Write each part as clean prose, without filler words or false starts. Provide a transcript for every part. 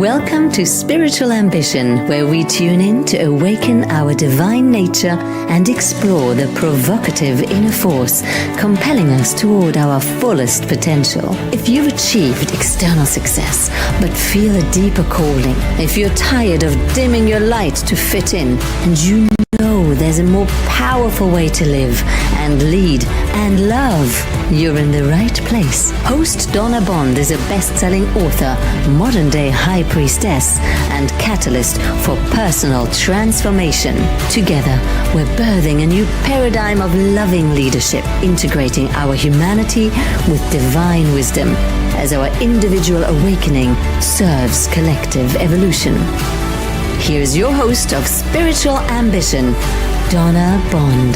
Welcome to Spiritual Ambition, where we tune in to awaken our divine nature and explore the provocative inner force compelling us toward our fullest potential. If you've achieved external success but feel a deeper calling, if you're tired of dimming your light to fit in, and you know there's a more powerful way to live and lead and love, you're in the right place. Host Donna Bond is a best-selling author, modern-day high priestess, and catalyst for personal transformation. Together, we're birthing a new paradigm of loving leadership, integrating our humanity with divine wisdom as our individual awakening serves collective evolution. Here's your host of Spiritual Ambition, Donna Bond.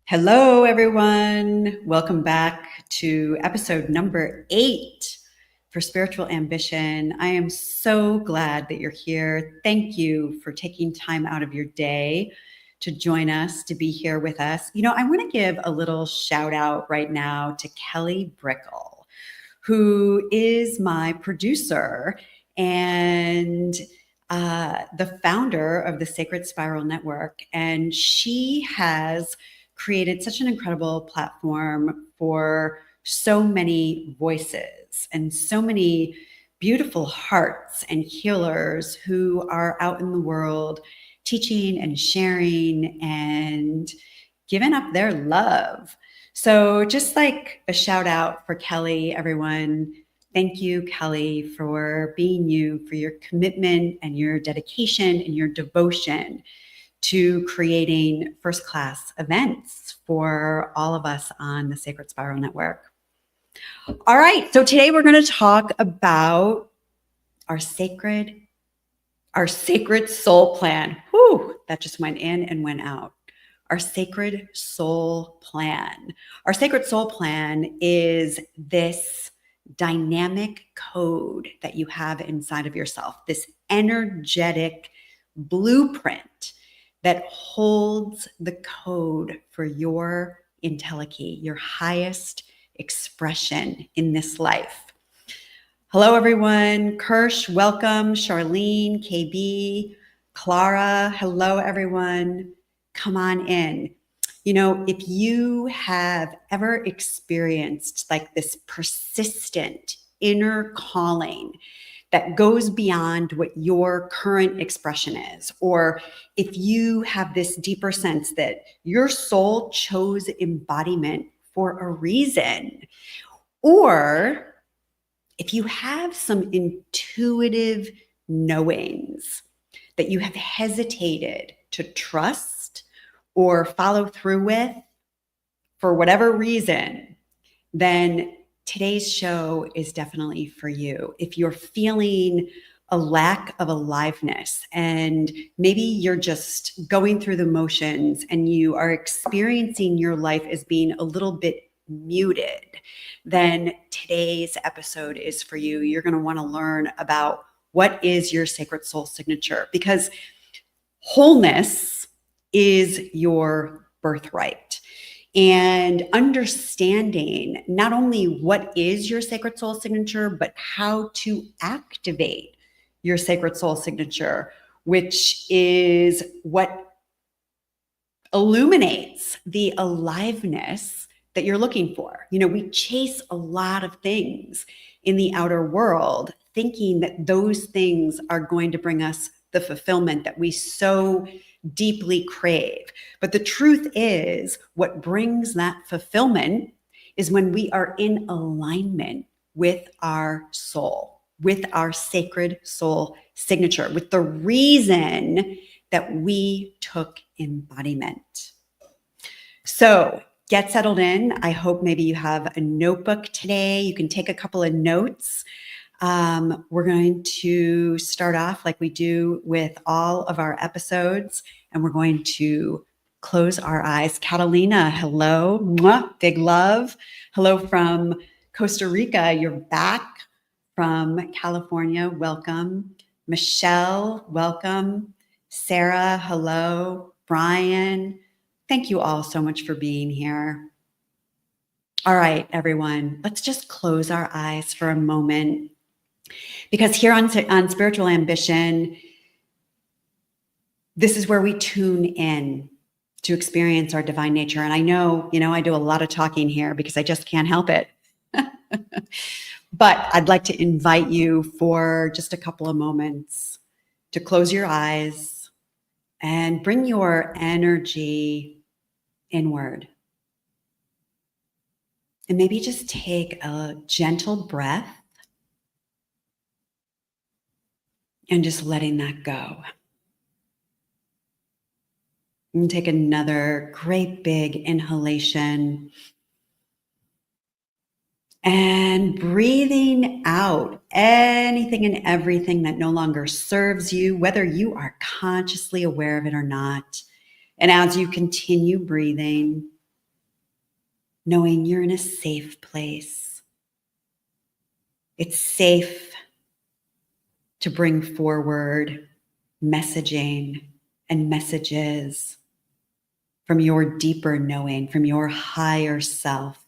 Hello, everyone. Welcome back to episode number 8 for Spiritual Ambition. I am so glad that you're here. Thank you for taking time out of your day to join us, to be here with us. You know, I want to give a little shout out right now to Kelly Brickle, who is my producer and the founder of the Sacred Spiral Network. And she has created such an incredible platform for so many voices and so many beautiful hearts and healers who are out in the world teaching and sharing and giving up their love. So just like a shout out for Kelly, everyone. Thank you, Kelly, for being you, for your commitment and your dedication and your devotion to creating first-class events for all of us on the Sacred Spiral Network. All right, so today we're going to talk about our sacred soul plan. Whew, that just went in and went out. Our sacred soul plan. Our sacred soul plan is this dynamic code that you have inside of yourself, this energetic blueprint that holds the code for your Entelechy, your highest expression in this life. Hello, everyone. Kirsch, welcome. Charlene, KB, Clara, hello, everyone. Come on in. You know, if you have ever experienced like this persistent inner calling that goes beyond what your current expression is, or if you have this deeper sense that your soul chose embodiment for a reason, or if you have some intuitive knowings that you have hesitated to trust or follow through with for whatever reason, then today's show is definitely for you. If you're feeling a lack of aliveness and maybe you're just going through the motions and you are experiencing your life as being a little bit muted, then today's episode is for you. You're going to want to learn about what is your sacred soul signature, because wholeness is your birthright. And understanding not only what is your sacred soul signature, but how to activate your sacred soul signature, which is what illuminates the aliveness that you're looking for. You know, we chase a lot of things in the outer world, thinking that those things are going to bring us the fulfillment that we so deeply crave. But the truth is, what brings that fulfillment is when we are in alignment with our soul, with our sacred soul signature, with the reason that we took embodiment. So get settled in. I hope maybe you have a notebook today. You can take a couple of notes. We're going to start off like we do with all of our episodes, and we're going to close our eyes. Catalina, hello. Mwah, big love. Hello from Costa Rica. You're back from California. Welcome. Michelle, welcome. Sarah, hello. Brian, thank you all so much for being here. All right, everyone, let's just close our eyes for a moment, because here on Spiritual Ambition, this is where we tune in to experience our divine nature. And I know, I do a lot of talking here because I just can't help it. But I'd like to invite you for just a couple of moments to close your eyes and bring your energy inward. And maybe just take a gentle breath and just letting that go. And take another great big inhalation. And breathing out anything and everything that no longer serves you, whether you are consciously aware of it or not. And as you continue breathing, knowing you're in a safe place. It's safe to bring forward messaging and messages from your deeper knowing, from your higher self.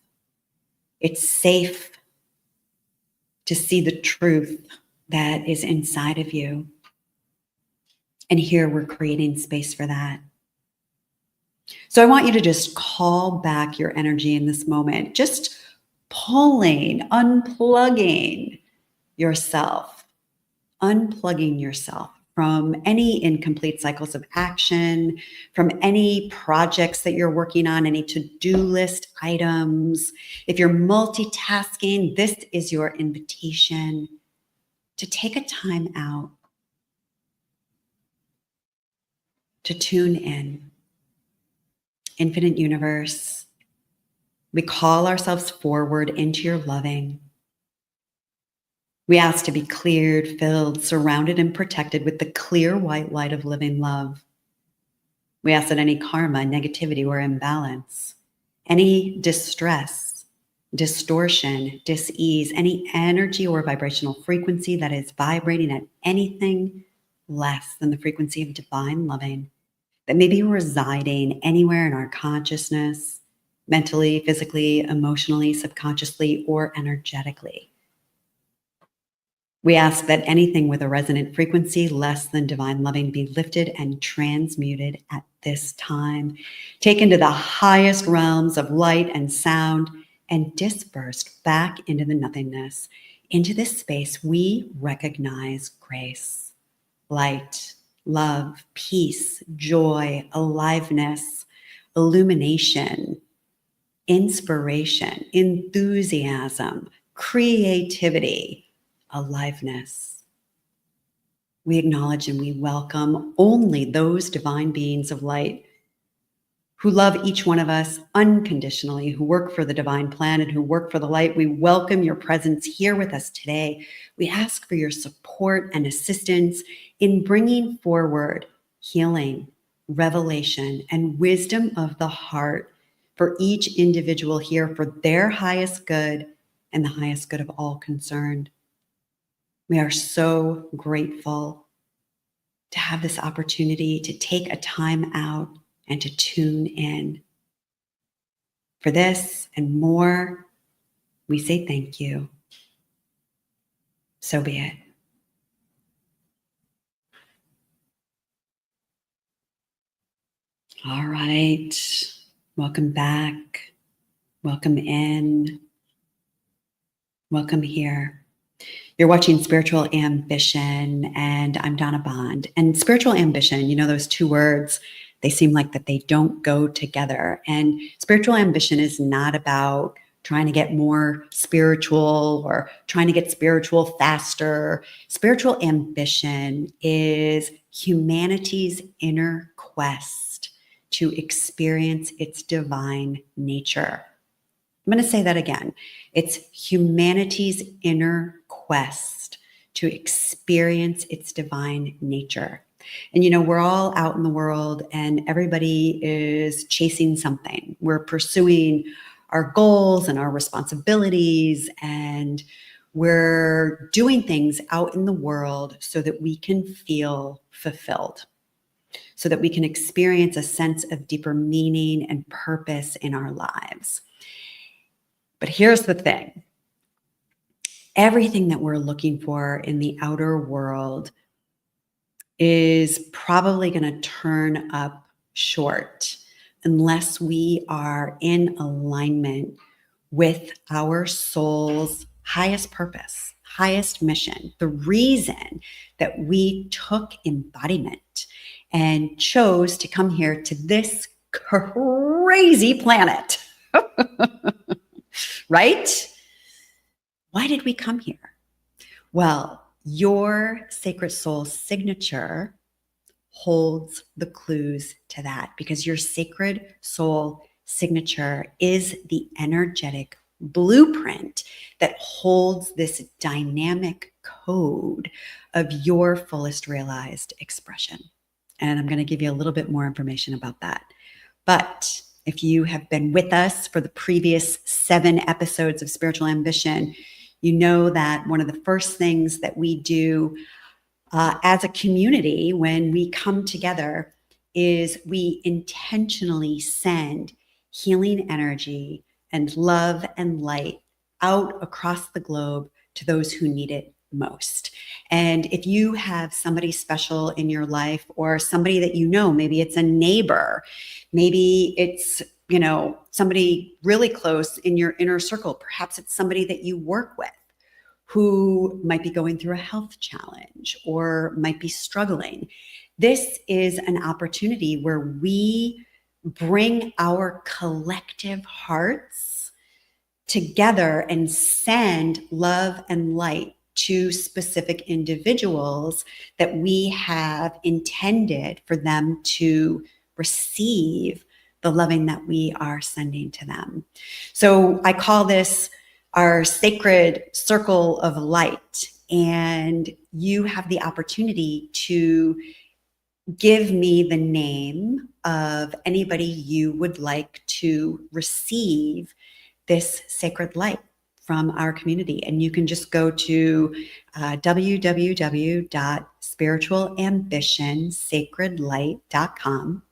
It's safe to see the truth that is inside of you. And here we're creating space for that. So I want you to just call back your energy in this moment, just pulling, unplugging yourself from any incomplete cycles of action, from any projects that you're working on, any to-do list items. If you're multitasking, this is your invitation to take a time out, to tune in. Infinite universe, we call ourselves forward into your loving. We ask to be cleared, filled, surrounded, and protected with the clear white light of living love. We ask that any karma, negativity, or imbalance, any distress, distortion, dis-ease, any energy or vibrational frequency that is vibrating at anything less than the frequency of divine loving, that may be residing anywhere in our consciousness, mentally, physically, emotionally, subconsciously, or energetically. We ask that anything with a resonant frequency less than divine loving be lifted and transmuted at this time, taken to the highest realms of light and sound, and dispersed back into the nothingness. Into this space, we recognize grace, light, love, peace, joy, aliveness, illumination, inspiration, enthusiasm, creativity, aliveness. We acknowledge and we welcome only those divine beings of light who love each one of us unconditionally, who work for the divine plan and who work for the light. We welcome your presence here with us today. We ask for your support and assistance in bringing forward healing, revelation, and wisdom of the heart for each individual here, for their highest good and the highest good of all concerned. We are so grateful to have this opportunity to take a time out and to tune in. For this and more, we say thank you. So be it. All right. Welcome back. Welcome in. Welcome here. You're watching Spiritual Ambition, and I'm Donna Bond. And spiritual ambition, those two words, they seem like that they don't go together. And spiritual ambition is not about trying to get more spiritual or trying to get spiritual faster. Spiritual ambition is humanity's inner quest to experience its divine nature. I'm going to say that again. It's humanity's inner quest to experience its divine nature. And we're all out in the world and everybody is chasing something. We're pursuing our goals and our responsibilities, and we're doing things out in the world so that we can feel fulfilled, so that we can experience a sense of deeper meaning and purpose in our lives. But here's the thing. Everything that we're looking for in the outer world is probably going to turn up short unless we are in alignment with our soul's highest purpose, highest mission, the reason that we took embodiment and chose to come here to this crazy planet. Right? Why did we come here? Well, your sacred soul signature holds the clues to that, because your sacred soul signature is the energetic blueprint that holds this dynamic code of your fullest realized expression. And I'm going to give you a little bit more information about that. But if you have been with us for the previous 7 episodes of Spiritual Ambition, you know that one of the first things that we do as a community when we come together is we intentionally send healing energy and love and light out across the globe to those who need it most. And if you have somebody special in your life, or somebody that you know, maybe it's a neighbor, maybe it's, you know, somebody really close in your inner circle, perhaps it's somebody that you work with who might be going through a health challenge or might be struggling. This is an opportunity where we bring our collective hearts together and send love and light to specific individuals that we have intended for them to receive the loving that we are sending to them. So I call this our sacred circle of light, and you have the opportunity to give me the name of anybody you would like to receive this sacred light from our community. And you can just go to www.spiritualambitionsacredlight.com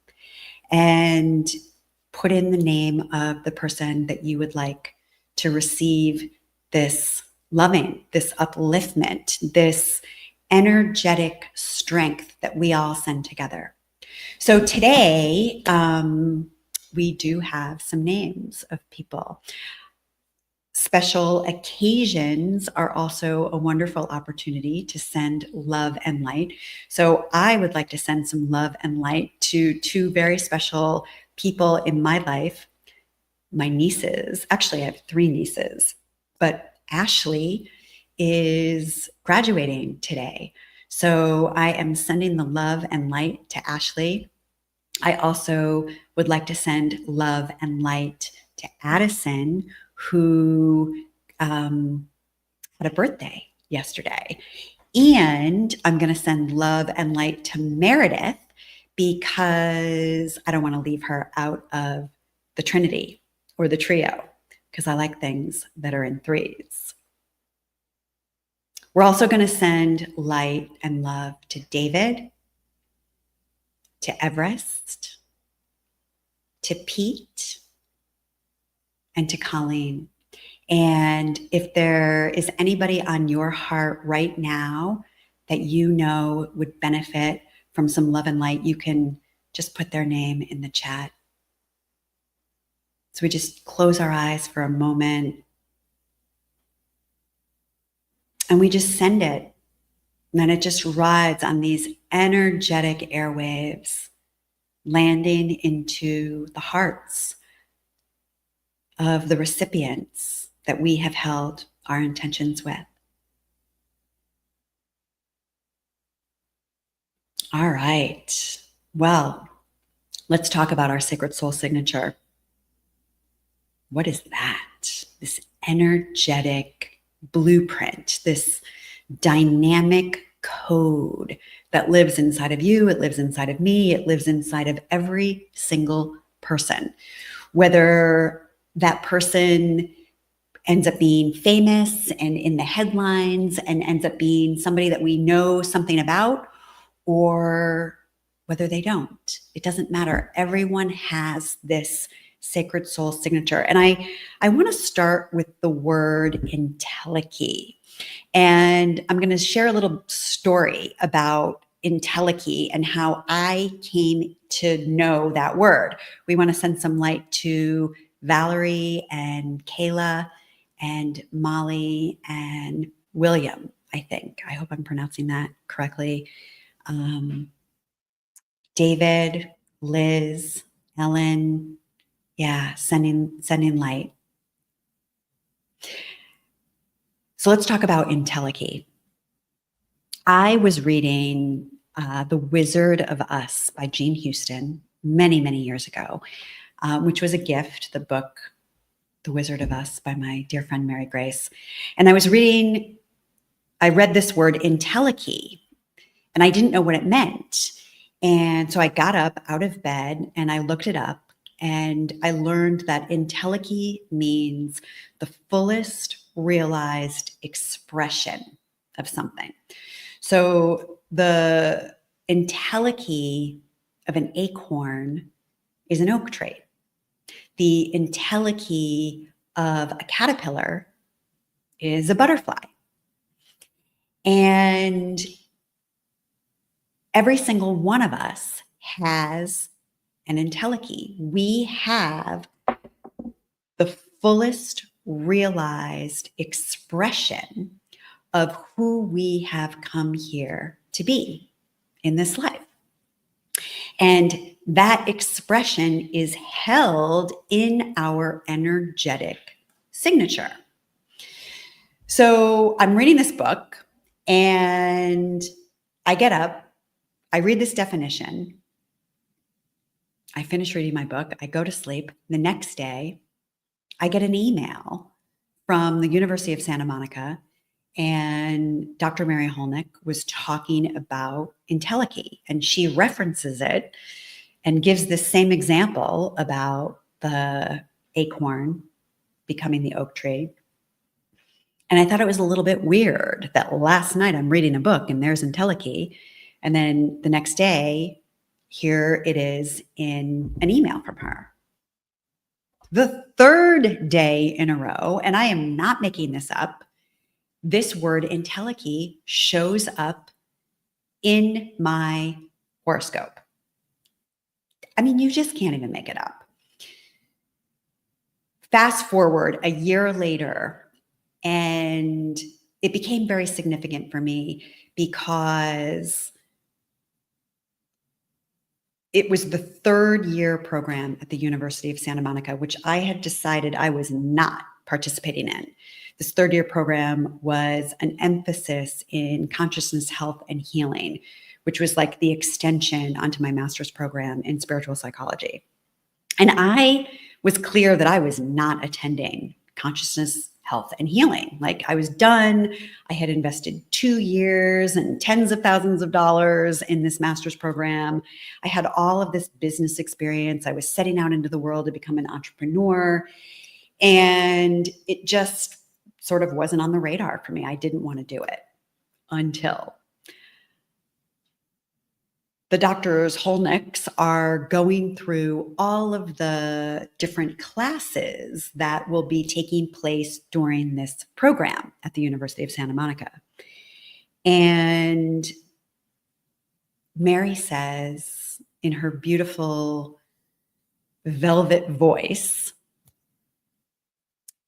and put in the name of the person that you would like to receive this loving, this upliftment, this energetic strength that we all send together. So today, we do have some names of people. Special occasions are also a wonderful opportunity to send love and light. So I would like to send some love and light to 2 very special people in my life. My nieces, actually I have 3 nieces, but Ashley is graduating today. So I am sending the love and light to Ashley. I also would like to send love and light to Addison, who had a birthday yesterday. And I'm going to send love and light to Meredith, because I don't want to leave her out of the Trinity or the trio, because I like things that are in 3s. We're also going to send light and love to David, to Everest, to Pete, and to Colleen. And if there is anybody on your heart right now that you know would benefit from some love and light, you can just put their name in the chat. So we just close our eyes for a moment and we just send it. And then it just rides on these energetic airwaves, landing into the hearts of the recipients that we have held our intentions with. All right. Well, let's talk about our sacred soul signature. What is that? This energetic blueprint, this dynamic code that lives inside of you, it lives inside of me, it lives inside of every single person. Whether that person ends up being famous and in the headlines and ends up being somebody that we know something about, or whether they don't. It doesn't matter. Everyone has this sacred soul signature. And I want to start with the word entelechy. And I'm going to share a little story about entelechy and how I came to know that word. We want to send some light to Valerie and Kayla and Molly and William, I think. I hope I'm pronouncing that correctly. David, Liz, Ellen. Yeah, sending light. So let's talk about entelechy. I was reading The Wizard of Us by Jean Houston many, many years ago, which was a gift, the book, The Wizard of Us by my dear friend, Mary Grace. And I read this word entelechy, and I didn't know what it meant. And so I got up out of bed and I looked it up, and I learned that entelechy means the fullest realized expression of something. So the entelechy of an acorn is an oak tree. The entelechy of a caterpillar is a butterfly. And every single one of us has an entelechy. We have the fullest realized expression of who we have come here to be in this life. And that expression is held in our energetic signature. So I'm reading this book and I get up, I read this definition, I finish reading my book, I go to sleep. The next day, I get an email from the University of Santa Monica, and Dr. Mary Holnick was talking about entelechy, and she references it and gives this same example about the acorn becoming the oak tree. And I thought it was a little bit weird that last night I'm reading a book and there's entelechy, and then the next day, here it is in an email from her. The third day in a row, and I am not making this up, this word entelechy shows up in my horoscope. I mean, you just can't even make it up. Fast forward a year later, and it became very significant for me because it was the third year program at the University of Santa Monica, which I had decided I was not participating in. This third year program was an emphasis in consciousness, health, and healing, which was like the extension onto my master's program in spiritual psychology. And I was clear that I was not attending consciousness, health, and healing. Like, I was done. I had invested 2 years and tens of thousands of dollars in this master's program. I had all of this business experience. I was setting out into the world to become an entrepreneur. And it just sort of wasn't on the radar for me. I didn't want to do it until the doctors Holnicks are going through all of the different classes that will be taking place during this program at the University of Santa Monica. And Mary says in her beautiful velvet voice,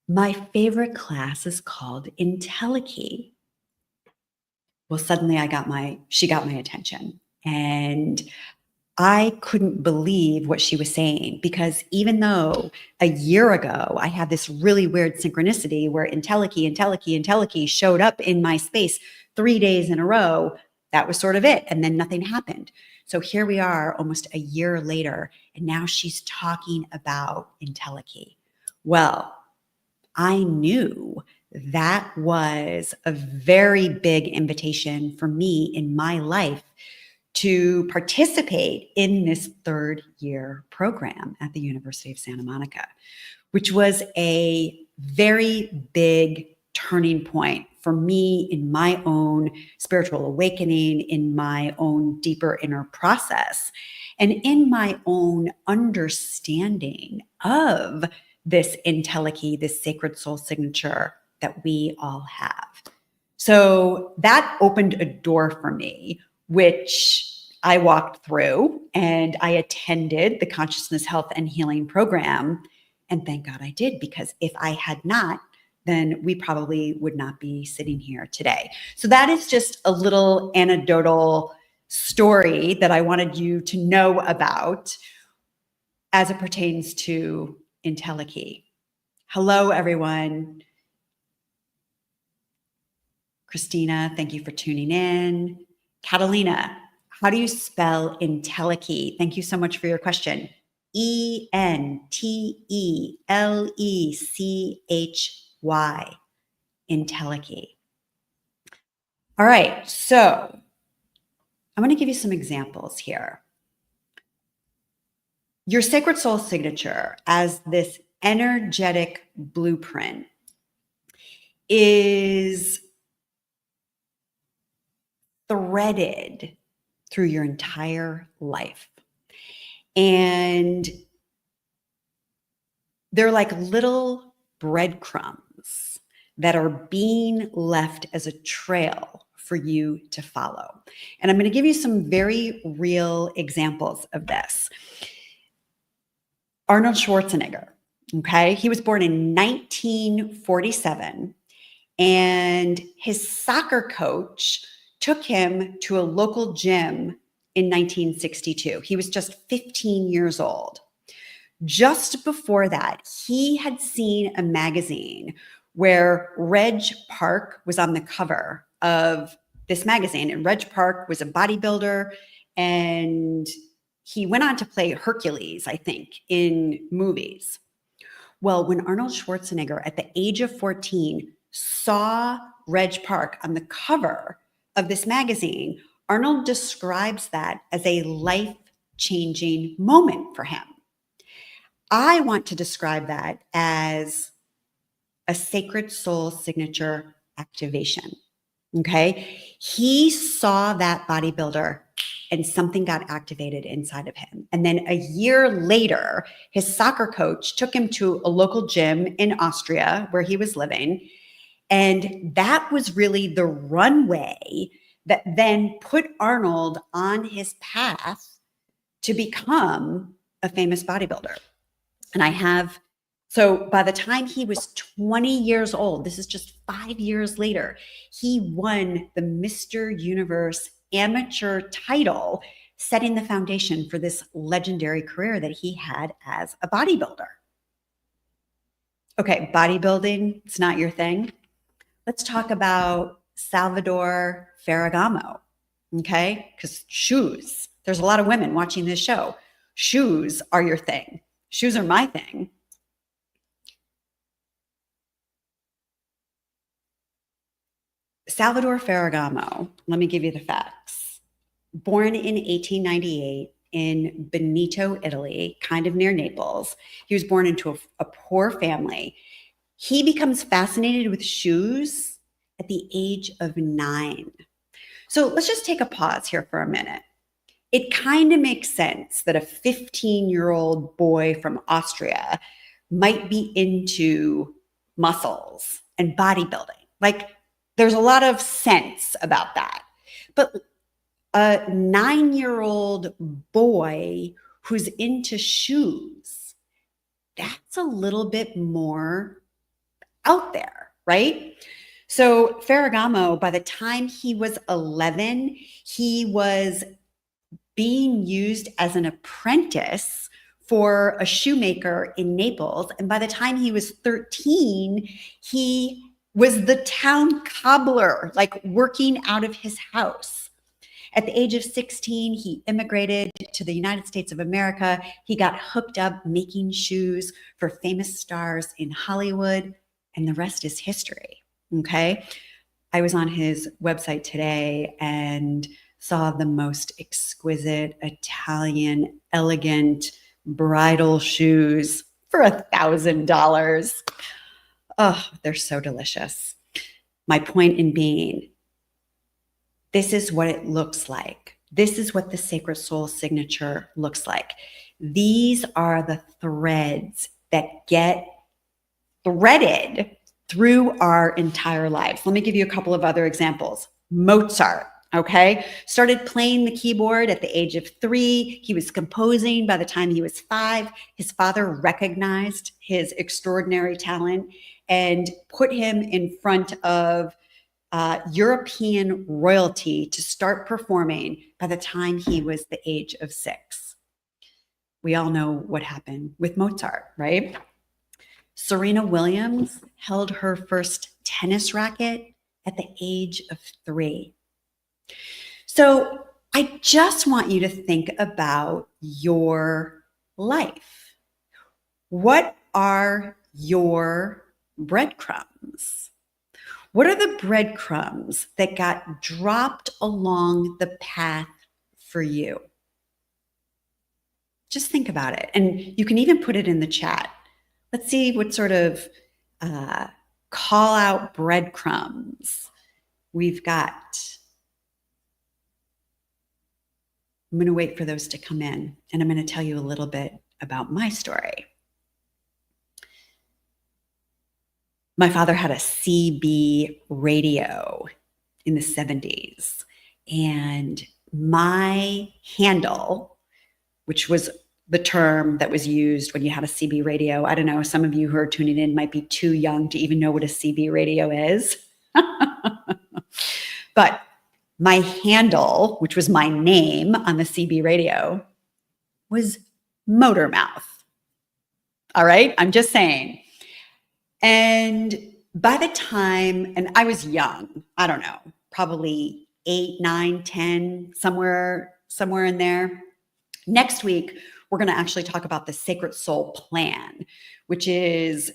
"My favorite class is called Entelechy." Well, suddenly she got my attention. And I couldn't believe what she was saying, because even though a year ago I had this really weird synchronicity where entelechy showed up in my space 3 days in a row, that was sort of it. And then nothing happened. So here we are almost a year later, and now she's talking about entelechy. Well, I knew that was a very big invitation for me in my life to participate in this third year program at the University of Santa Monica, which was a very big turning point for me in my own spiritual awakening, in my own deeper inner process, and in my own understanding of this Entelechy, this sacred soul signature that we all have. So that opened a door for me, which I walked through, and I attended the Consciousness Health and Healing program. And thank God I did, because if I had not, then we probably would not be sitting here today. So that is just a little anecdotal story that I wanted you to know about as it pertains to Entelechy. Hello, everyone. Christina, thank you for tuning in. Catalina, how do you spell Entelechy? Thank you so much for your question. Entelechy. Entelechy. All right, so I'm going to give you some examples here. Your sacred soul signature as this energetic blueprint is threaded through your entire life. And they're like little breadcrumbs that are being left as a trail for you to follow. And I'm going to give you some very real examples of this. Arnold Schwarzenegger, okay? He was born in 1947, and his soccer coach took him to a local gym in 1962. He was just 15 years old. Just before that, he had seen a magazine where Reg Park was on the cover of this magazine. And Reg Park was a bodybuilder, and he went on to play Hercules, I think, in movies. Well, when Arnold Schwarzenegger, at the age of 14, saw Reg Park on the cover of this magazine, Arnold describes that as a life-changing moment for him. I want to describe that as a sacred soul signature activation. Okay. He saw that bodybuilder and something got activated inside of him. And then a year later, his soccer coach took him to a local gym in Austria where he was living. And that was really the runway that then put Arnold on his path to become a famous bodybuilder. And so by the time he was 20 years old, this is just 5 years later, he won the Mr. Universe amateur title, setting the foundation for this legendary career that he had as a bodybuilder. Okay, bodybuilding, it's not your thing. Let's talk about Salvador Ferragamo, okay? Because shoes, there's a lot of women watching this show. Shoes are your thing. Shoes are my thing. Salvador Ferragamo, let me give you the facts. Born in 1898 in Veneto, Italy, kind of near Naples. He was born into a poor family. He becomes fascinated with shoes at the age of 9. So let's just take a pause here for a minute. It kind of makes sense that a 15-year-old boy from Austria might be into muscles and bodybuilding. Like, there's a lot of sense about that. But a 9-year-old boy who's into shoes, that's a little bit more out there, right? So Ferragamo, by the time he was 11, he was being used as an apprentice for a shoemaker in Naples. And by the time he was 13, he was the town cobbler, like working out of his house. At the age of 16, he immigrated to the United States of America. He got hooked up making shoes for famous stars in Hollywood, and the rest is history, okay? I was on his website today and saw the most exquisite Italian, elegant bridal shoes for $1,000. Oh, they're so delicious. My point in being, this is what it looks like. This is what the sacred soul signature looks like. These are the threads that get threaded through our entire lives. Let me give you a couple of other examples. Mozart, okay, started playing the keyboard at the age of 3. He was composing by the time he was 5. His father recognized his extraordinary talent and put him in front of European royalty to start performing by the time he was the age of 6. We all know what happened with Mozart, right? Serena Williams held her first tennis racket at the age of 3. So I just want you to think about your life. What are your breadcrumbs? What are the breadcrumbs that got dropped along the path for you? Just think about it. And you can even put it in the chat. Let's see what sort of call out breadcrumbs we've got. I'm going to wait for those to come in, and I'm going to tell you a little bit about my story. My father had a CB radio in the 70s, and my handle, which was the term that was used when you had a CB radio. I don't know, some of you who are tuning in might be too young to even know what a CB radio is. But my handle, which was my name on the CB radio, was Motor Mouth. All right, I'm just saying. And by the time, and I was young, I don't know, probably 8, 9, 10, somewhere in there. Next week, we're going to actually talk about the Sacred Soul Plan, which is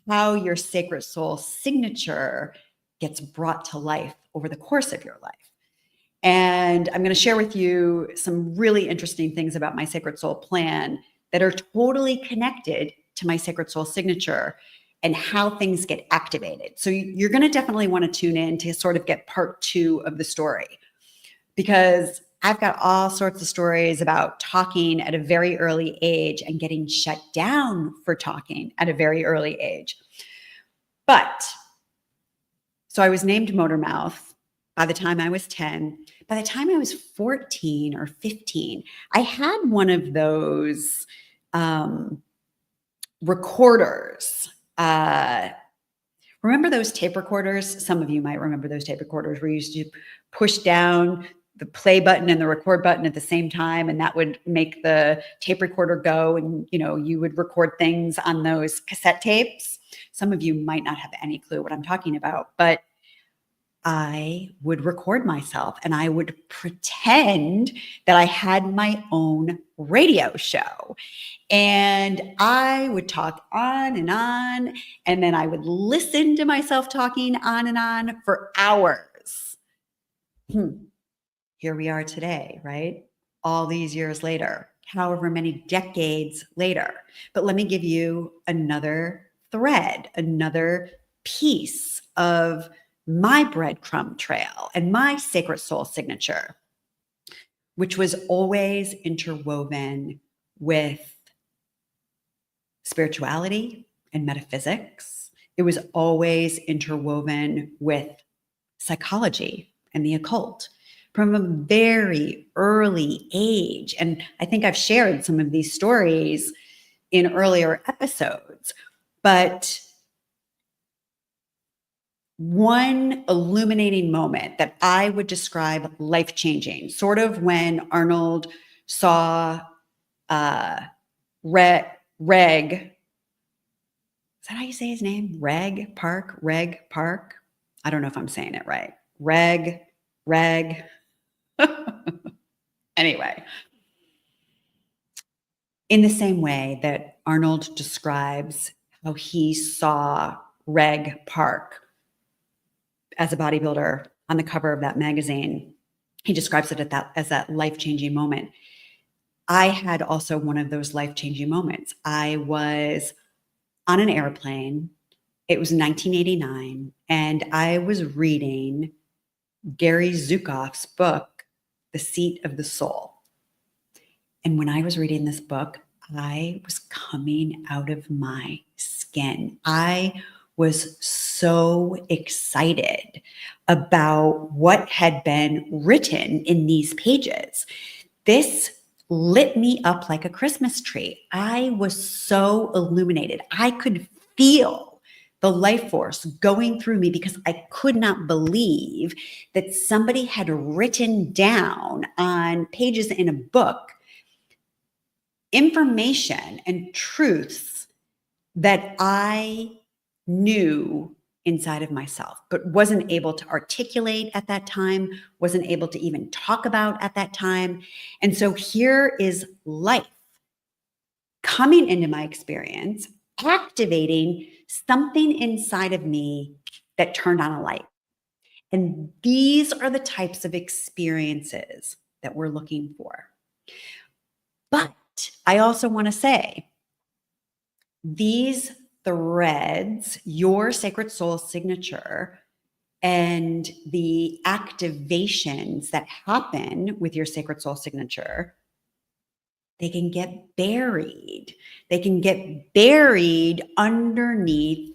how your sacred soul signature gets brought to life over the course of your life. And I'm going to share with you some really interesting things about my Sacred Soul Plan that are totally connected to my sacred soul signature and how things get activated. So you're going to definitely want to tune in to sort of get part 2 of the story, because I've got all sorts of stories about talking at a very early age and getting shut down for talking at a very early age. But so I was named Motor Mouth by the time I was 10. By the time I was 14 or 15, I had one of those recorders. Remember those tape recorders? Some of you might remember those tape recorders where you used to push down the play button and the record button at the same time, and that would make the tape recorder go, and you would record things on those cassette tapes. Some of you might not have any clue what I'm talking about, but I would record myself and I would pretend that I had my own radio show. And I would talk on, and then I would listen to myself talking on and on for hours. Here we are today, right? All these years later, however many decades later. But let me give you another thread, another piece of my breadcrumb trail and my sacred soul signature, which was always interwoven with spirituality and metaphysics. It was always interwoven with psychology and the occult from a very early age. And I think I've shared some of these stories in earlier episodes, but one illuminating moment that I would describe life-changing, sort of when Arnold saw Reg, is that how you say his name? Reg Park? I don't know if I'm saying it right. Reg. Anyway, in the same way that Arnold describes how he saw Reg Park as a bodybuilder on the cover of that magazine, he describes it as that life-changing moment. I had also one of those life-changing moments. I was on an airplane It was 1989, and I was reading Gary Zukav's book, The Seat of the Soul. And when I was reading this book, I was coming out of my skin. I was so excited about what had been written in these pages. This lit me up like a Christmas tree. I was so illuminated. I could feel the life force going through me because I could not believe that somebody had written down on pages in a book information and truths that I knew inside of myself, but wasn't able to articulate at that time, wasn't able to even talk about at that time. And so here is life coming into my experience, activating something inside of me that turned on a light. And these are the types of experiences that we're looking for. But I also want to say, these threads, your sacred soul signature, and the activations that happen with your sacred soul signature, they can get buried. They can get buried underneath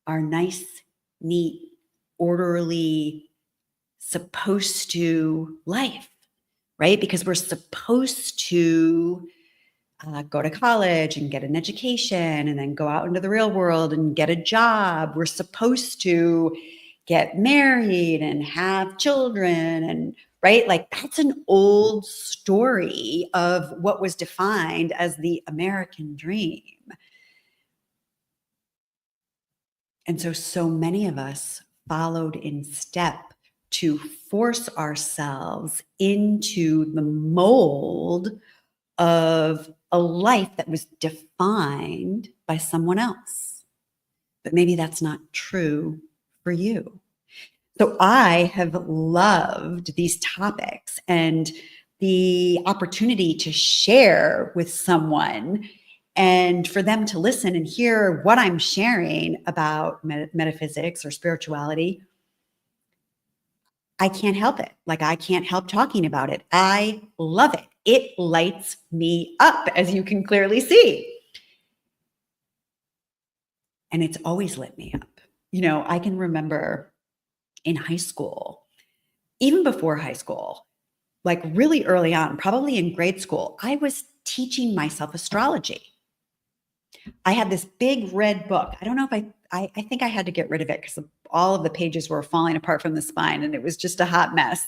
our nice, neat, orderly, supposed to life, right? Because we're supposed to go to college and get an education and then go out into the real world and get a job. We're supposed to get married and have children, and right? Like that's an old story of what was defined as the American dream. And so many of us followed in step to force ourselves into the mold of a life that was defined by someone else. But maybe that's not true for you. So I have loved these topics and the opportunity to share with someone and for them to listen and hear what I'm sharing about metaphysics or spirituality. I can't help it. Like I can't help talking about it. I love it. It lights me up, as you can clearly see. And it's always lit me up. You know, I can remember in high school, even before high school, like really early on, probably in grade school, I was teaching myself astrology. I had this big red book. I don't know if I think I had to get rid of it because all of the pages were falling apart from the spine and it was just a hot mess.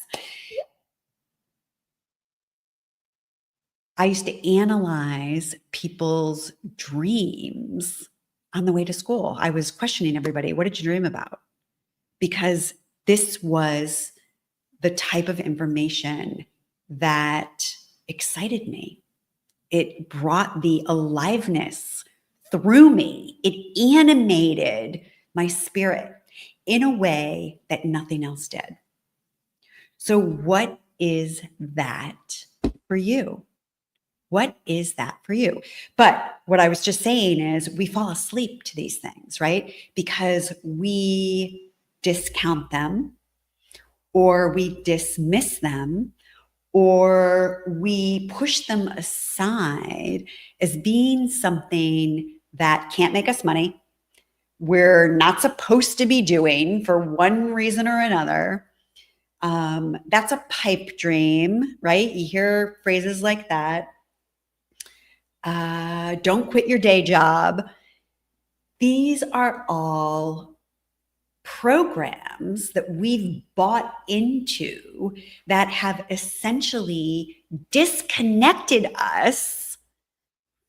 I used to analyze people's dreams on the way to school. I was questioning everybody, what did you dream about? Because this was the type of information that excited me. It brought the aliveness through me. It animated my spirit in a way that nothing else did. So what is that for you? What is that for you? But what I was just saying is we fall asleep to these things, right? Because we discount them or we dismiss them or we push them aside as being something that can't make us money, we're not supposed to be doing for one reason or another. That's a pipe dream, right? You hear phrases like that. Don't quit your day job. These are all programs that we've bought into that have essentially disconnected us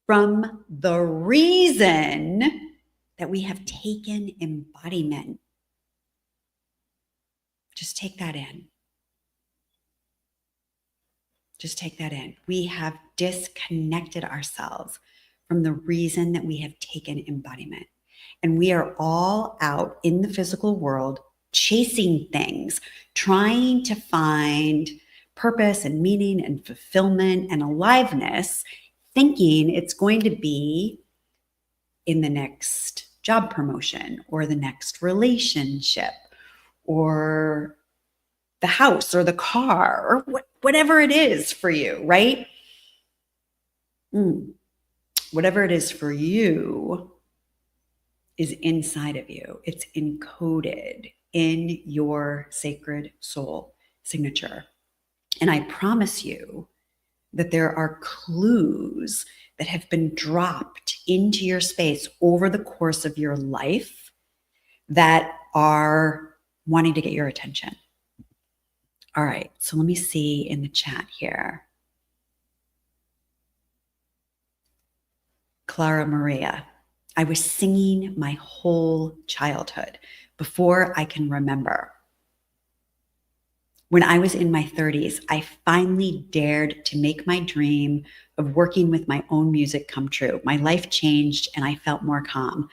from the reason that we have taken embodiment. Just take that in. Just take that in. We have disconnected ourselves from the reason that we have taken embodiment. And we are all out in the physical world chasing things, trying to find purpose and meaning and fulfillment and aliveness, thinking it's going to be in the next job promotion or the next relationship or the house or the car or whatever it is for you, right? Whatever it is for you is inside of you. It's encoded in your sacred soul signature. And I promise you that there are clues that have been dropped into your space over the course of your life that are wanting to get your attention. All right, so let me see in the chat here. Clara Maria, I was singing my whole childhood before I can remember. When I was in my 30s, I finally dared to make my dream of working with my own music come true. My life changed and I felt more calm.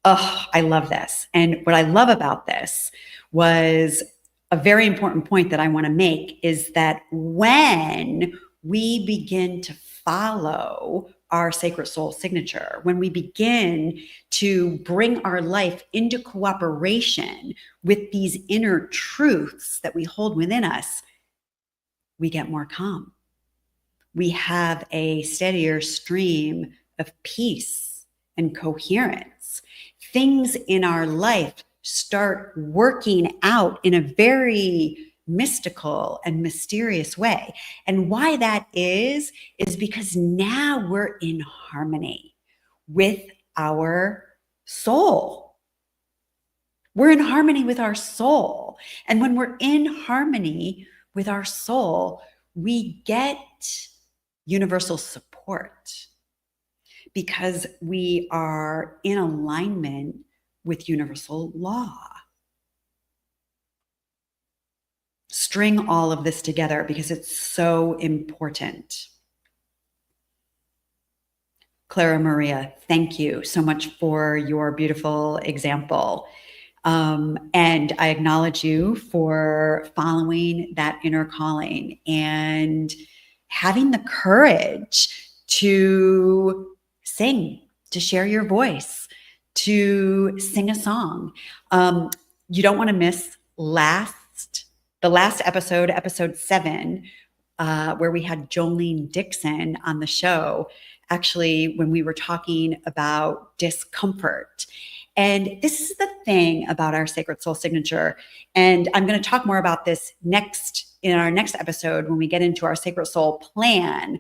Oh, I love this. And what I love about this was a very important point that I want to make is that when we begin to follow our sacred soul signature, when we begin to bring our life into cooperation with these inner truths that we hold within us, we get more calm. We have a steadier stream of peace and coherence. Things in our life start working out in a very mystical and mysterious way. And why that is because now we're in harmony with our soul. We're in harmony with our soul. And when we're in harmony with our soul, we get universal support because we are in alignment with universal law. String all of this together because it's so important. Clara Maria, thank you so much for your beautiful example. And I acknowledge you for following that inner calling and having the courage to sing, to share your voice, to sing a song. You don't want to miss the last episode, episode 7, where we had Jolene Dixon on the show, actually, when we were talking about discomfort. And this is the thing about our sacred soul signature. And I'm going to talk more about this in our next episode when we get into our sacred soul plan.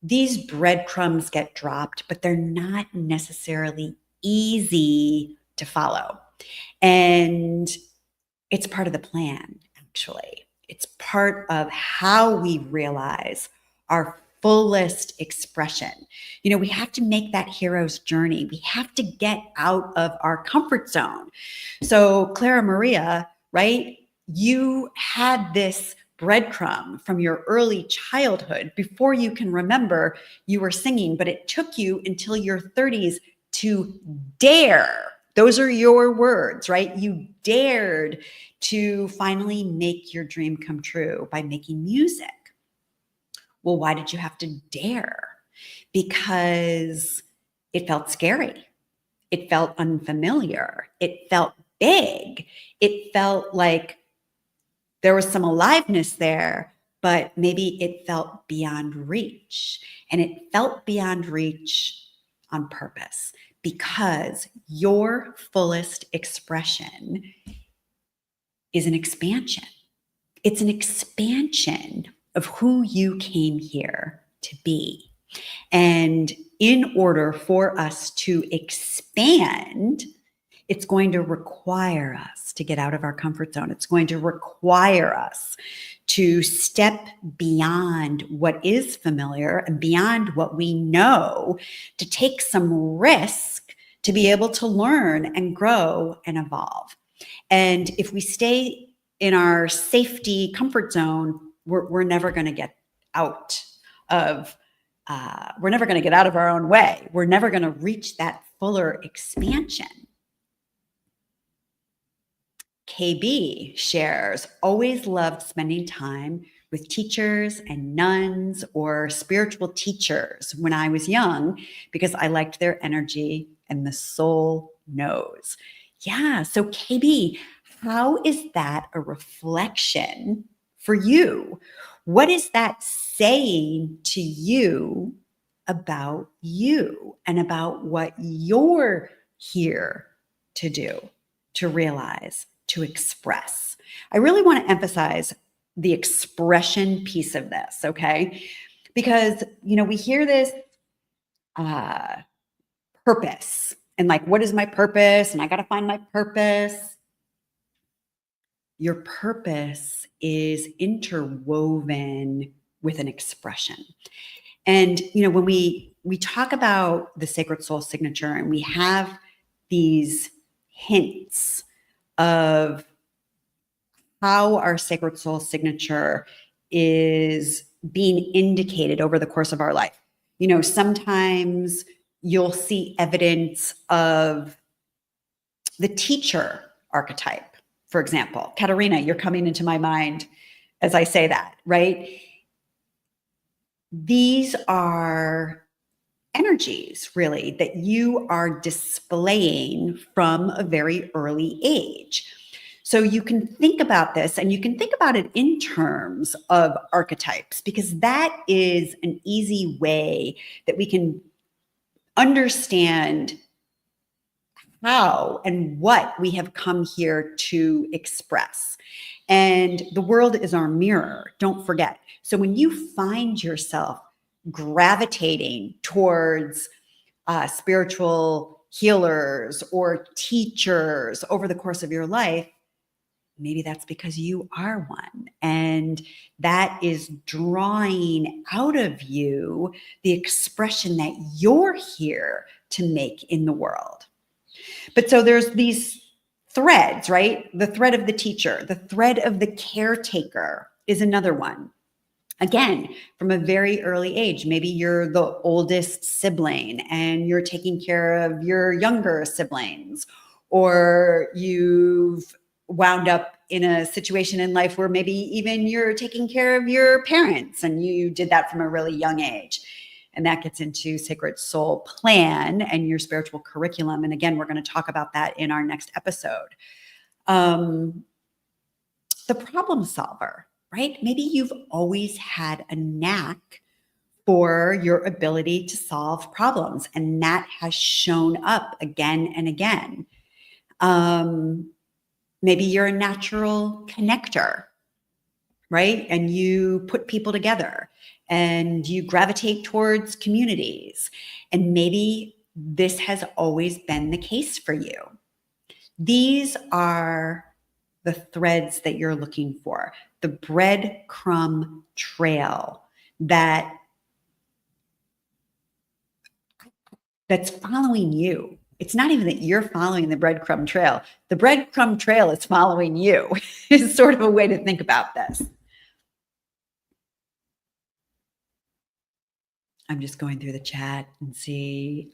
These breadcrumbs get dropped, but they're not necessarily easy to follow. And it's part of the plan, actually. It's part of how we realize our fullest expression. You know, we have to make that hero's journey. We have to get out of our comfort zone. So, Clara Maria, right? You had this breadcrumb from your early childhood before you can remember you were singing, but it took you until your 30s to dare. Those are your words, right? You dared to finally make your dream come true by making music. Well, why did you have to dare? Because it felt scary. It felt unfamiliar. It felt big. It felt like there was some aliveness there, but maybe it felt beyond reach. And it felt beyond reach on purpose because your fullest expression is an expansion. It's an expansion of who you came here to be. And in order for us to expand, it's going to require us to get out of our comfort zone. It's going to require us to step beyond what is familiar and beyond what we know, to take some risk to be able to learn and grow and evolve. And if we stay in our safety comfort zone, we're never going to get out of we're never going to get out of our own way. We're never going to reach that fuller expansion. KB shares, always loved spending time with teachers and nuns or spiritual teachers when I was young because I liked their energy and the soul knows. Yeah. So, KB, how is that a reflection for you? What is that saying to you about you and about what you're here to do, to realize, to express? I really want to emphasize the expression piece of this, okay? Because, we hear this uh, purpose and like, what is my purpose? And I got to find my purpose. Your purpose is interwoven with an expression. And, when we talk about the sacred soul signature and we have these hints of how our sacred soul signature is being indicated over the course of our life. Sometimes you'll see evidence of the teacher archetype, for example. Katerina, you're coming into my mind as I say that, right? These are energies, really, that you are displaying from a very early age. So you can think about this and you can think about it in terms of archetypes, because that is an easy way that we can understand how and what we have come here to express. And the world is our mirror, don't forget. So when you find yourself gravitating towards spiritual healers or teachers over the course of your life, maybe that's because you are one. And that is drawing out of you the expression that you're here to make in the world. But so there's these threads, right? The thread of the teacher, the thread of the caretaker is another one. Again, from a very early age, maybe you're the oldest sibling and you're taking care of your younger siblings, or you've wound up in a situation in life where maybe even you're taking care of your parents and you did that from a really young age. And that gets into sacred soul plan and your spiritual curriculum. And again, we're going to talk about that in our next episode. The problem solver, right? Maybe you've always had a knack for your ability to solve problems, and that has shown up again and again. Maybe you're a natural connector, right? And you put people together and you gravitate towards communities. And maybe this has always been the case for you. These are the threads that you're looking for, the breadcrumb trail that's following you. It's not even that you're following the breadcrumb trail. The breadcrumb trail is following you is sort of a way to think about this. I'm just going through the chat and see.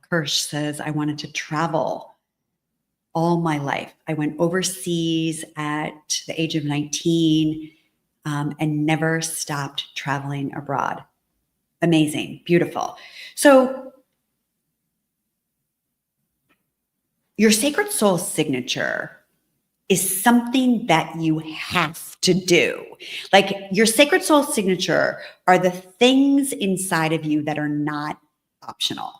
Kirsch says, I wanted to travel all my life. I went overseas at the age of 19 and never stopped traveling abroad. Amazing. Beautiful. So your sacred soul signature is something that you have to do. Like your sacred soul signature are the things inside of you that are not optional.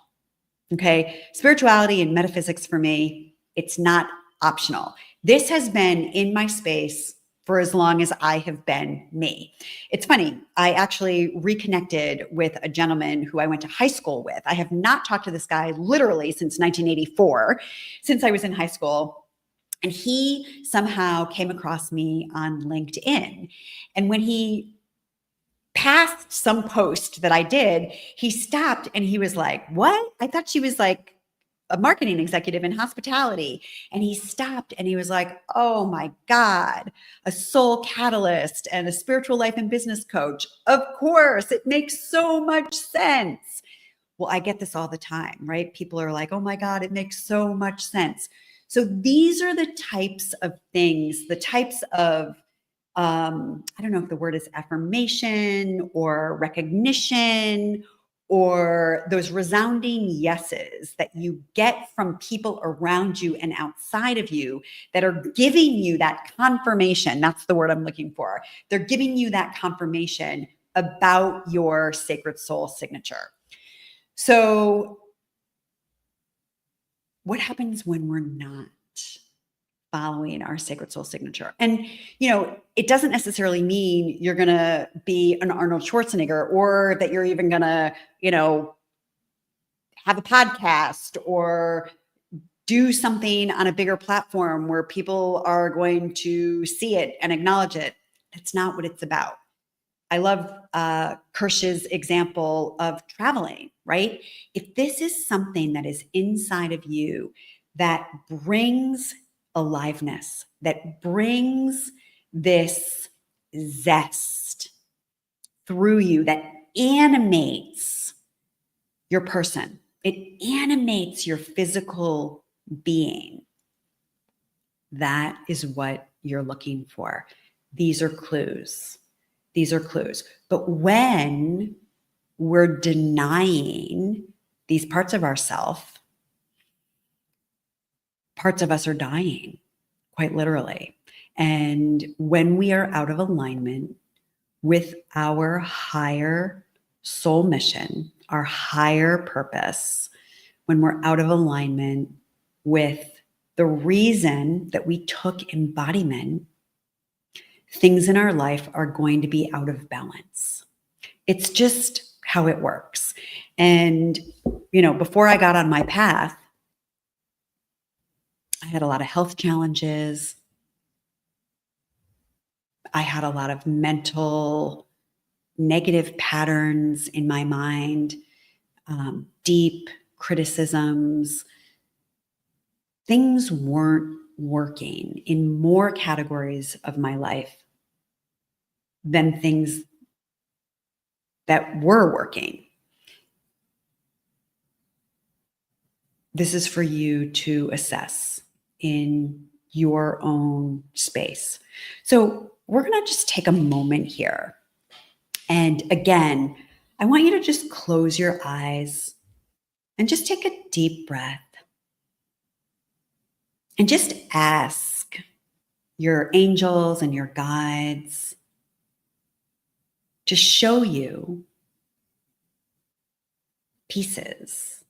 Okay. Spirituality and metaphysics for me, it's not optional. This has been in my space for as long as I have been me. It's funny. I actually reconnected with a gentleman who I went to high school with. I have not talked to this guy literally since 1984, since I was in high school. And he somehow came across me on LinkedIn. And when he passed some post that I did, he stopped and he was like, what? I thought she was like a marketing executive in hospitality. And he stopped and he was like, oh my God, a soul catalyst and a spiritual life and business coach. Of course, it makes so much sense. Well, I get this all the time, right? People are like, oh my God, it makes so much sense. So these are the types of things, the types of I don't know if the word is affirmation or recognition or those resounding yeses that you get from people around you and outside of you that are giving you that confirmation. That's the word I'm looking for. They're giving you that confirmation about your sacred soul signature. So, what happens when we're not following our sacred soul signature? And, it doesn't necessarily mean you're going to be an Arnold Schwarzenegger or that you're even going to, have a podcast or do something on a bigger platform where people are going to see it and acknowledge it. That's not what it's about. I love Kirsch's example of traveling, right? If this is something that is inside of you that brings aliveness, that brings this zest through you, that animates your person, it animates your physical being, that is what you're looking for. These are clues. These are clues. But when we're denying these parts of ourselves, parts of us are dying, quite literally. And when we are out of alignment with our higher soul mission, our higher purpose, when we're out of alignment with the reason that we took embodiment, things in our life are going to be out of balance. It's just how it works. And, before I got on my path, I had a lot of health challenges. I had a lot of mental negative patterns in my mind, deep criticisms. Things weren't working in more categories of my life than things that were working. This is for you to assess in your own space. So we're going to just take a moment here. And again, I want you to just close your eyes and just take a deep breath and just ask your angels and your guides to show you pieces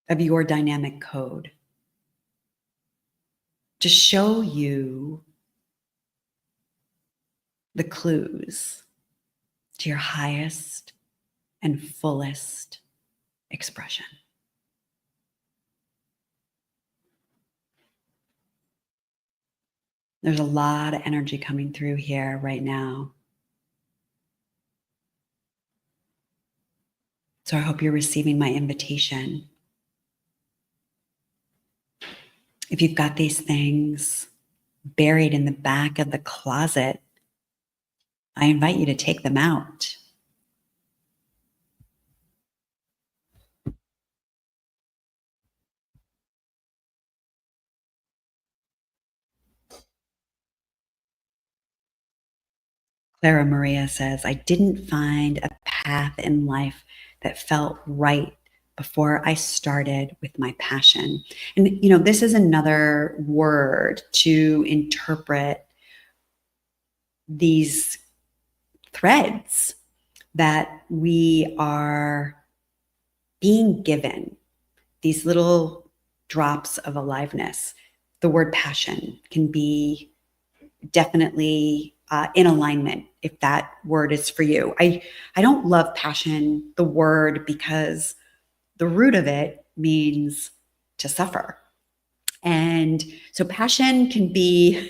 of your dynamic code, to show you the clues to your highest and fullest expression. There's a lot of energy coming through here right now. So I hope you're receiving my invitation. If you've got these things buried in the back of the closet, I invite you to take them out. Clara Maria says, I didn't find a path in life that felt right before I started with my passion. And, this is another word to interpret these threads that we are being given, these little drops of aliveness. The word passion can be definitely in alignment if that word is for you. I don't love passion, the word, because the root of it means to suffer. And so passion can be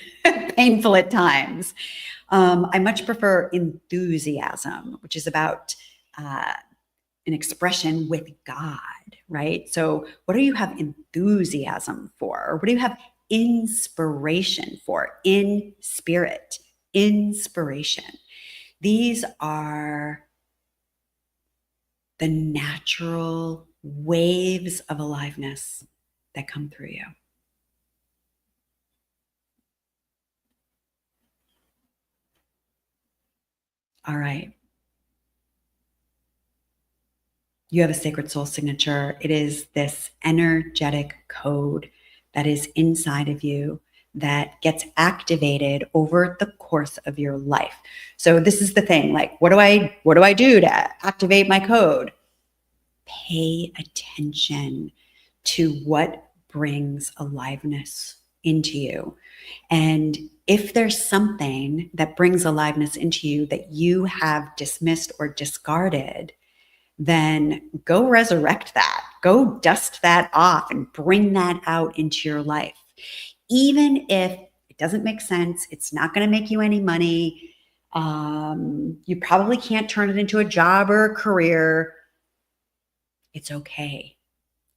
painful at times. I much prefer enthusiasm, which is about an expression with God, right? So what do you have enthusiasm for? Or what do you have inspiration for? In spirit, inspiration. These are the natural waves of aliveness that come through you. All right. You have a sacred soul signature. It is this energetic code that is inside of you that gets activated over the course of your life. So this is the thing, like, what do I do to activate my code? Pay attention to what brings aliveness into you. And if there's something that brings aliveness into you that you have dismissed or discarded, then go resurrect that. Go dust that off and bring that out into your life. Even if it doesn't make sense, it's not going to make you any money. You probably can't turn it into a job or a career. It's okay.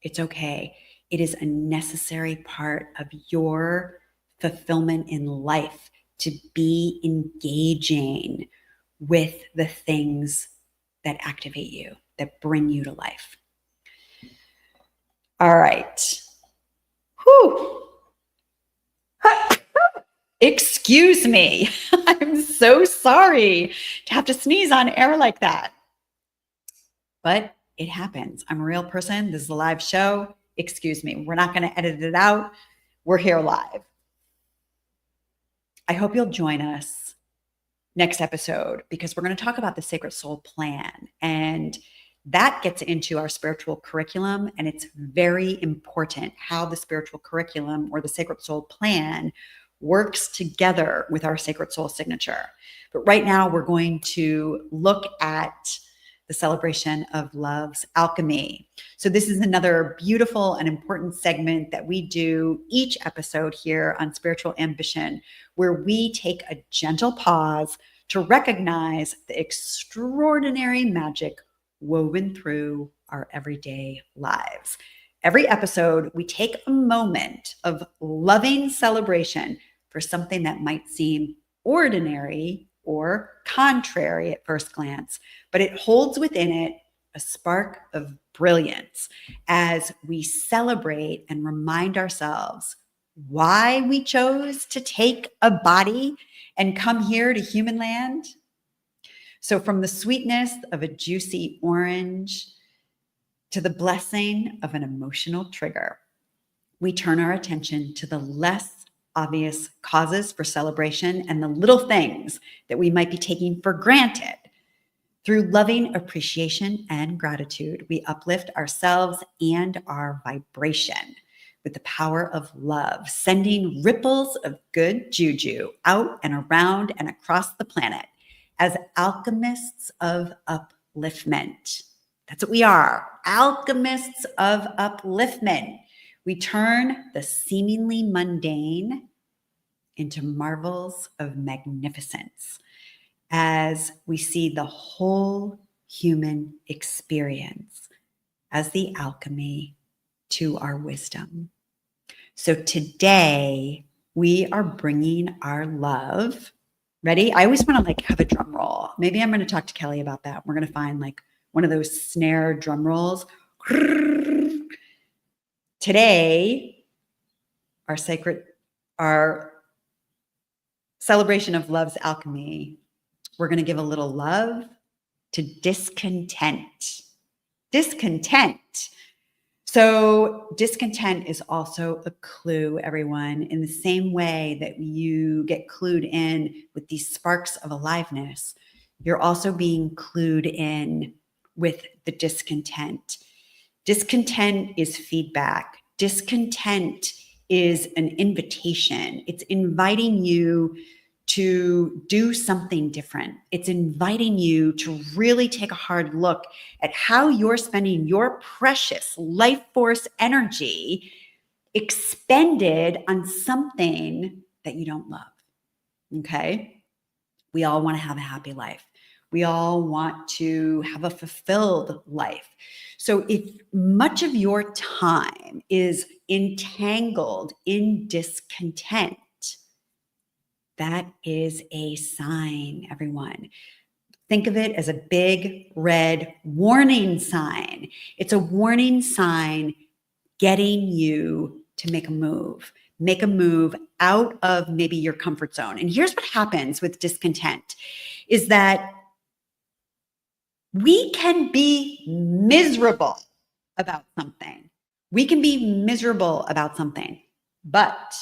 It's okay. It is a necessary part of your fulfillment in life to be engaging with the things that activate you, that bring you to life. All right. Whew. Excuse me. I'm so sorry to have to sneeze on air like that. But it happens. I'm a real person. This is a live show. Excuse me. We're not going to edit it out. We're here live. I hope you'll join us next episode because we're going to talk about the Sacred Soul Plan. And that gets into our spiritual curriculum. And it's very important how the spiritual curriculum or the Sacred Soul Plan works together with our Sacred Soul signature. But right now, we're going to look at the celebration of love's alchemy. So this is another beautiful and important segment that we do each episode here on Spiritual Ambition, where we take a gentle pause to recognize the extraordinary magic woven through our everyday lives. Every episode, we take a moment of loving celebration for something that might seem ordinary or contrary at first glance, but it holds within it a spark of brilliance as we celebrate and remind ourselves why we chose to take a body and come here to human land. So from the sweetness of a juicy orange to the blessing of an emotional trigger, we turn our attention to the less obvious causes for celebration and the little things that we might be taking for granted. Through loving appreciation and gratitude, we uplift ourselves and our vibration with the power of love, sending ripples of good juju out and around and across the planet as alchemists of upliftment. That's what we are, alchemists of upliftment. We turn the seemingly mundane into marvels of magnificence as we see the whole human experience as the alchemy to our wisdom. So today we are bringing our love. Ready? I always want to have a drum roll. Maybe I'm going to talk to Kelly about that. We're going to find one of those snare drum rolls. Today, our celebration of love's alchemy, we're going to give a little love to discontent. Discontent. So discontent is also a clue, everyone, in the same way that you get clued in with these sparks of aliveness. You're also being clued in with the discontent. Discontent is feedback. Discontent is an invitation. It's inviting you to do something different. It's inviting you to really take a hard look at how you're spending your precious life force energy expended on something that you don't love. Okay? We all want to have a happy life. We all want to have a fulfilled life. So if much of your time is entangled in discontent, that is a sign, everyone. Think of it as a big red warning sign. It's a warning sign getting you to make a move. Make a move out of maybe your comfort zone. And here's what happens with discontent is that We can be miserable about something. We can be miserable about something. But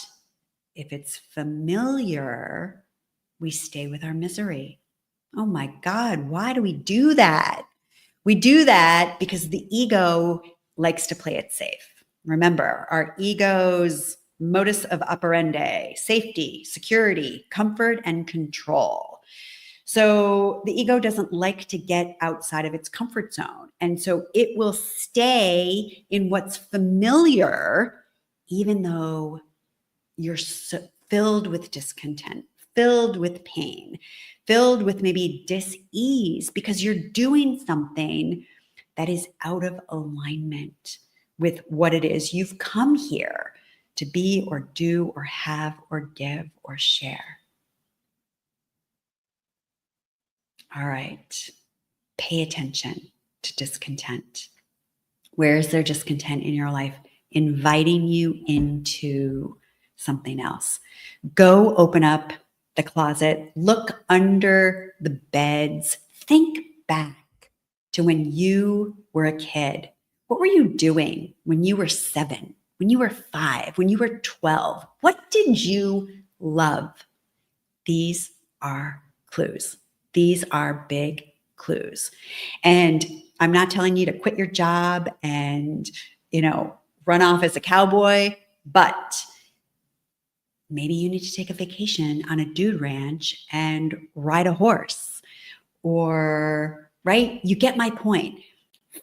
if it's familiar, we stay with our misery. Oh my God, why do we do that? We do that because the ego likes to play it safe. Remember, our ego's modus of operandi: safety, security, comfort, and control. So the ego doesn't like to get outside of its comfort zone. And so it will stay in what's familiar, even though you're filled with discontent, filled with pain, filled with maybe dis-ease, because you're doing something that is out of alignment with what it is you've come here to be or do or have or give or share. All right. Pay attention to discontent. Where is there discontent in your life? Inviting you into something else. Go open up the closet, look under the beds, think back to when you were a kid. What were you doing when you were 7, when you were 5, when you were 12? What did you love? These are clues. These are big clues. And I'm not telling you to quit your job and, run off as a cowboy, but maybe you need to take a vacation on a dude ranch and ride a horse, or, right? You get my point.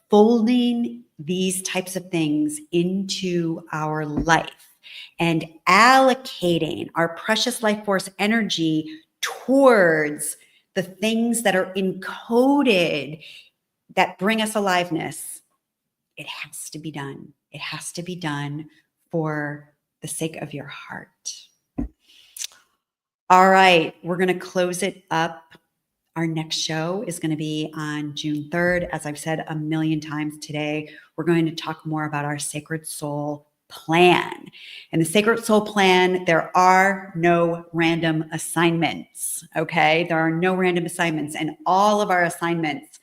Folding these types of things into our life and allocating our precious life force energy towards the things that are encoded that bring us aliveness. It has to be done. It has to be done for the sake of your heart. All right, we're going to close it up. Our next show is going to be on June 3rd. As I've said a million times today, we're going to talk more about our Sacred Soul Plan. And the Sacred Soul Plan, there are no random assignments, okay? There are no random assignments, and all of our assignments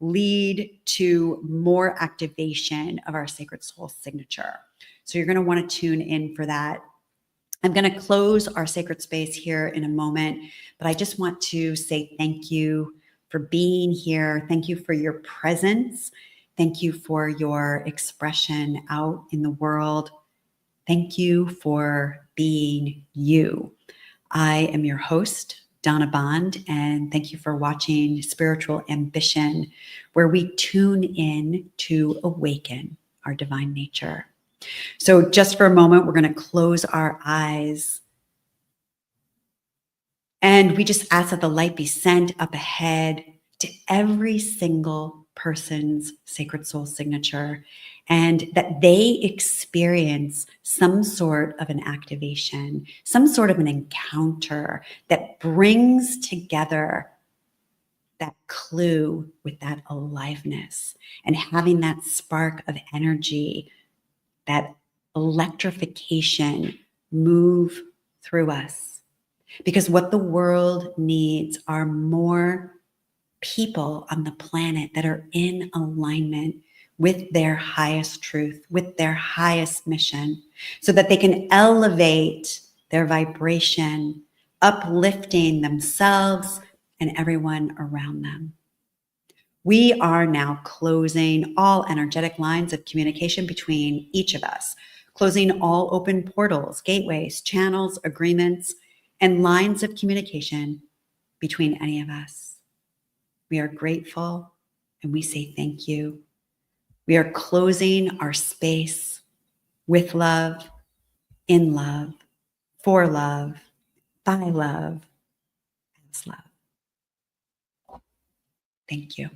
lead to more activation of our Sacred Soul signature. So you're going to want to tune in for that. I'm going to close our sacred space here in a moment, but I just want to say thank you for being here. Thank you for your presence. Thank you for your expression out in the world. Thank you for being you. I am your host, Donna Bond, and thank you for watching Spiritual Ambition, where we tune in to awaken our divine nature. So just for a moment, we're going to close our eyes. And we just ask that the light be sent up ahead to every single person's sacred soul signature, and that they experience some sort of an activation, some sort of an encounter that brings together that clue with that aliveness, and having that spark of energy, that electrification move through us. Because what the world needs are more people on the planet that are in alignment with their highest truth, with their highest mission, so that they can elevate their vibration, uplifting themselves and everyone around them. We are now closing all energetic lines of communication between each of us, closing all open portals, gateways, channels, agreements, and lines of communication between any of us. We are grateful and we say thank you. We are closing our space with love, in love, for love, by love, as love. Thank you.